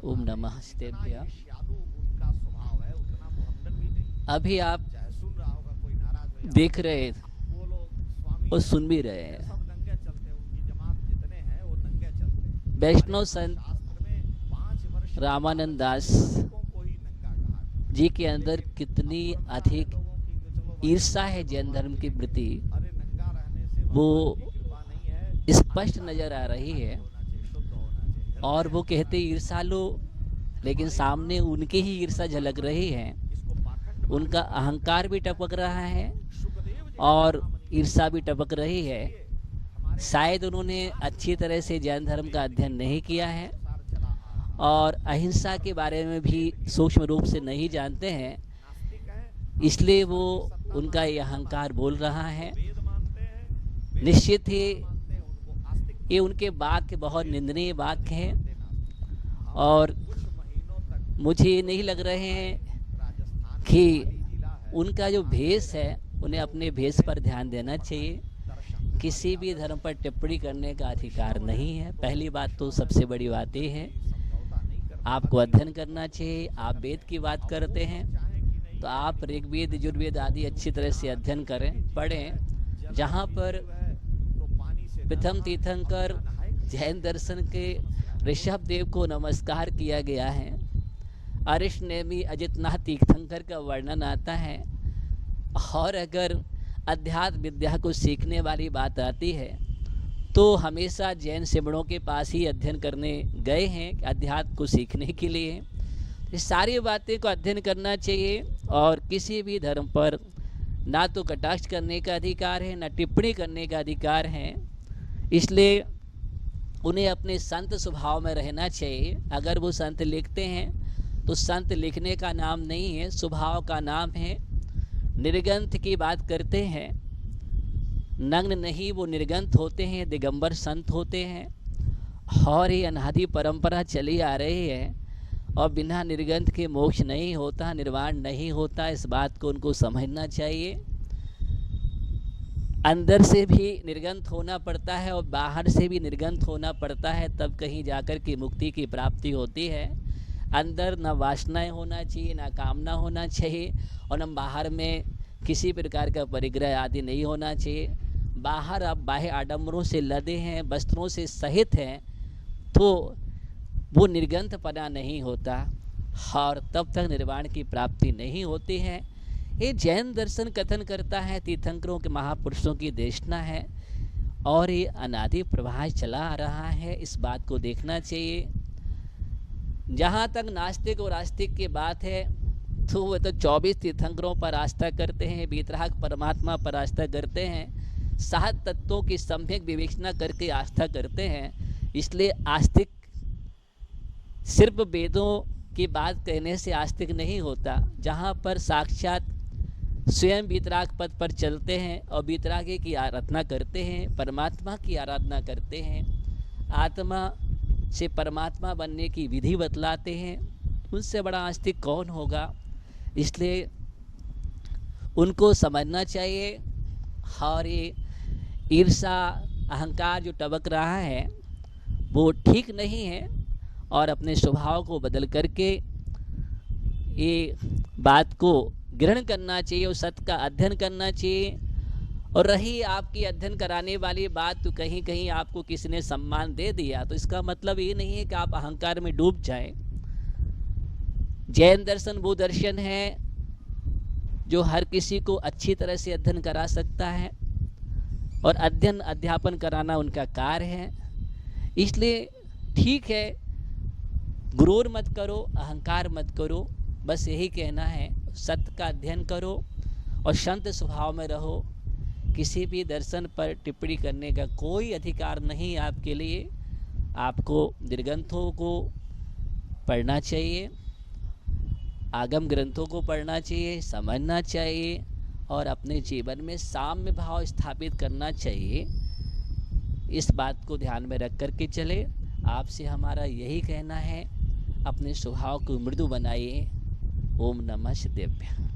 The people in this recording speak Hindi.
ओम नमः शिवाय। शादू उनका स्वभाव है, उतना मुहम्मदन भी नहीं। अभी आप चाहे सुन रहा होगा कोई नाराज हो या देख रहे वो लोग स्वामी और है, सुन भी रहे हैं, सब नंगे चलते हैं, उनकी जमात जितने हैं वो नंगे चलते हैं। वैष्णव हमारे यहाँ संत शास्त्र में 5 वर्ष के रामानंद बालक दास बालकों को ही नंगा कहा गया। जी के अंदर लेकिन कितनी अब परंपरा है अधिक लोगों की कि चलो भाई ईर्षा है नंगे जैन भगवान धर्म के मिलेंगे। प्रति, अरे नंगा रहने से वो भगवान की कृपा नहीं है। स्पष्ट अंतःकरण नजर आ रही खाली है। होना चाहिए, शुद्ध होना चाहिए, और हृदय वो हमारा कहते निर्मल ईर्षालु, होना चाहिए। लेकिन हमारे सामने यहाँ उनकी ही श्रीमद् ईर्षा झलक भागवत रही में है, इसको पाखंडवादी उनका भी कहा अहंकार भी गया है। टपक रहा है सुखदेव जी ने और कहा मनी ईर्षा भी टपक रही है। इसलिए हमारे शायद उन्होंने शास्त्र अच्छी तरह से जैन धर्म का वेद की अध्ययन नहीं किया परंपरा के है अनुसार चला आ रहा है। और अहिंसा के बारे में भी वेद के सूक्ष्म रूप से लोग नहीं जानते हैं, नास्तिक हैं, इसलिए वो ईश्वर की सत्ता उनका ये मानते हैं, अहंकार बोल रहा है। वेद मानते हैं, वेद निश्चित के ही प्रमाण मानते हैं, उनको आस्तिक ये मानते उनके वाक्य बहुत हैं। वेद को निंदनीय मानते वाक्य नहीं, हैं मानते नास्तिक। हम और कुछ महीनों तक मुझे ये नहीं जो लग रहे हैं राजस्थान में कि पाली जिला है, उनका जो वहाँ भेष गए है रहे, उन्हें तो अपने भेष पर ध्यान उनको देना पता चाहिए। नहीं, दर्शन किसी भी धर्म पर टिप्पणी करने का अधिकार नहीं है। पहली बात तो सबसे बड़ी बात ये है, समझौता नहीं करने आपको वाली अध्ययन करना चाहिए। आप वेद की बात अब करते वो हैं सब चाहें कि नहीं तो आप ऋग्वेद यजुर्वेद आदि अच्छी तरह से अध्ययन करें, पढ़ें। जहाँ पर तो पानी से प्रथम तीर्थंकर जैन दर्शन के ऋषभ देव को नमस्कार किया गया है, अरिष्ट नेमी अजितनाथ तीर्थंकर का वर्णन आता है। और अगर अध्यात्म विद्या को सीखने वाली बात आती है तो हमेशा जैन शिवणों के पास ही अध्ययन करने गए हैं अध्यात्म को सीखने के लिए। ये सारी बातें को अध्ययन करना चाहिए और किसी भी धर्म पर ना तो कटाक्ष करने का अधिकार है, ना टिप्पणी करने का अधिकार है। इसलिए उन्हें अपने संत स्वभाव में रहना चाहिए। अगर वो संत लिखते हैं तो संत लिखने का नाम नहीं है, स्वभाव का नाम है। निर्गंथ की बात करते हैं, नग्न नहीं वो निर्गंथ होते हैं, दिगंबर संत होते हैं। और ये अनादि परंपरा चली आ रही है और बिना निर्गंथ के मोक्ष नहीं होता, निर्वाण नहीं होता। इस बात को उनको समझना चाहिए। अंदर से भी निर्गंथ होना पड़ता है और बाहर से भी निर्गंथ होना पड़ता है, तब कहीं जाकर के मुक्ति की प्राप्ति होती है। अंदर न वासनाएं होना चाहिए, ना कामना होना चाहिए और न बाहर में किसी प्रकार का परिग्रह आदि नहीं होना चाहिए। बाहर आप बाह्य आडंबरों से लदे हैं, वस्त्रों से सहित हैं, तो वो निर्गंथ पना नहीं होता और तब तक निर्वाण की प्राप्ति नहीं होती है। ये जैन दर्शन कथन करता है, तीर्थंकरों के महापुरुषों की देशना है और ये अनादि प्रवाह चला आ रहा है। इस बात को देखना चाहिए। जहाँ तक नास्तिक और आस्तिक की बात है तो वो तो 24 तीर्थंकरों पर आस्था करते हैं, वीतराग परमात्मा पर आस्था करते हैं, 7 तत्वों की सम्यक विवेचना करके आस्था करते हैं। इसलिए आस्तिक सिर्फ वेदों की बात कहने से आस्तिक नहीं होता। जहाँ पर साक्षात स्वयं वीतराग पद पर चलते हैं और वीतरागी की आराधना करते हैं, परमात्मा की आराधना करते हैं, आत्मा से परमात्मा बनने की विधि बतलाते हैं, उनसे बड़ा आस्तिक कौन होगा। इसलिए उनको समझना चाहिए। और ये ईर्षा अहंकार जो टबक रहा है वो ठीक नहीं है और अपने स्वभाव को बदल करके ये बात को ग्रहण करना चाहिए और सत्य का अध्ययन करना चाहिए। और रही आपकी अध्ययन कराने वाली बात, तो कहीं कहीं आपको किसी ने सम्मान दे दिया तो इसका मतलब ये नहीं है कि आप अहंकार में डूब जाएं। जैन दर्शन वो दर्शन है जो हर किसी को अच्छी तरह से अध्ययन करा सकता है और अध्ययन अध्यापन कराना उनका कार्य है। इसलिए ठीक है, गुरूर मत करो, अहंकार मत करो, बस यही कहना है। सत्य का अध्ययन करो और शांत स्वभाव में रहो। किसी भी दर्शन पर टिप्पणी करने का कोई अधिकार नहीं आपके लिए। आपको निर्ग्रंथों को पढ़ना चाहिए, आगम ग्रंथों को पढ़ना चाहिए, समझना चाहिए और अपने जीवन में साम्य भाव स्थापित करना चाहिए। इस बात को ध्यान में रख कर के चले। आपसे हमारा यही कहना है, अपने स्वभाव को मृदु बनाइए। ओम नमः शिवाय।